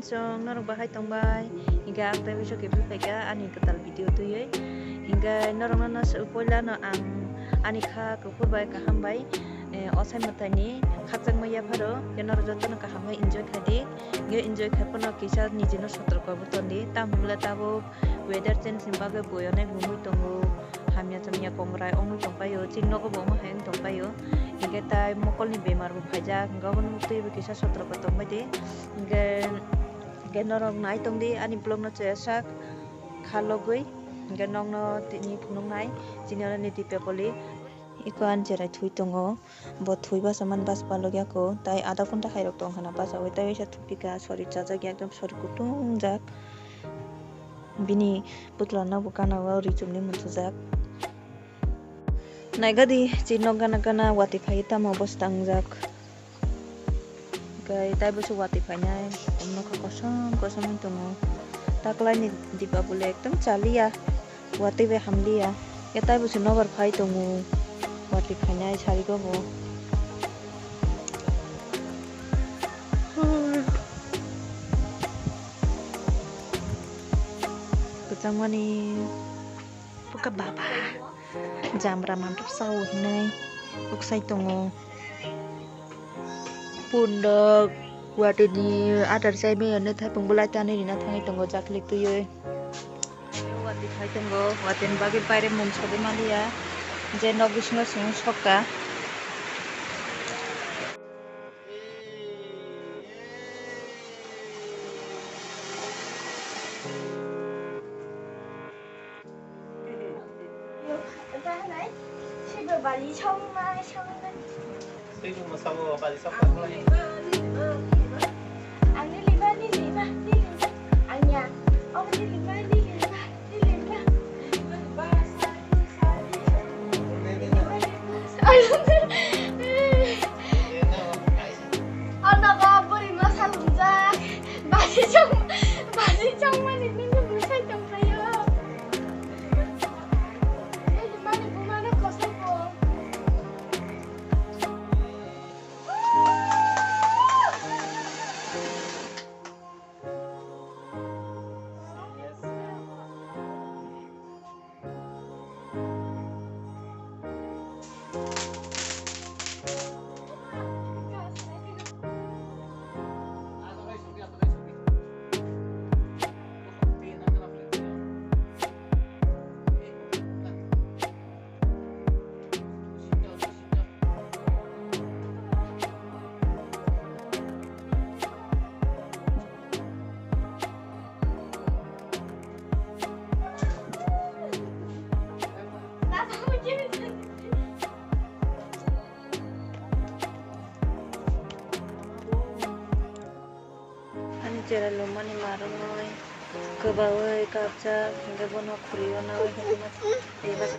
friends song norok bahai tongbai hingga ang tayo so kebi pega ani ketal video tu ye hingga norok na poila no ang ani kha kupur bai kaham bai osai matani khajang maya pharo ke norok joto no kaham bai enjoy khadi ge enjoy khapono kisa nije no sotroko butondi tamhumla tabo weather change simbaga boyone bumui tongo hamya chamya kongrai ongui tongpayo chingnogo bomo haeng tongpayo hingga tai mokolni bemar bu phaja gabon mukti bu kisa sotroko tongbai de hingga norok nai tongdi ani blog no chesak khalogui hingga nongno tini phunung nai jinara ni dipepoli iko an jerai thui tongo bo thui basa man bas palogya ko tai adha ghonta khairok tong khana basa oi tai sa thupika sori chajak ekdom sori kutung jak bini putla na bukana wa rijumni muthujak naigadi chinog gana gana wati phai tamo bostang jak gai tai bosu wati phai nai omno kha kosam tongo taklai ni dipa bole ekdom chalia wati be hamlia ya tai bosu nobar phai tongo wati phai nai sari go bo kecamani buka baba jamra mantap sau hinai uksai tongo pundak wati ni adar sai me ne thai pungbulai tani rina thangai tongo jaklik tuye wati phai tongo watin bagi paire mum sobe malia je nogisno sing sokka bali xong mai xong đấy. Cái mà xong rồi bali xong rồi. Anh đi liva anh nhà ông đi liva ông nào có bơi mà sao lủng ra bali xong mà nên mình muốn say trong tay ơ Jera lumani marunoi kebawai kapca hingga bono kuriona hingga mas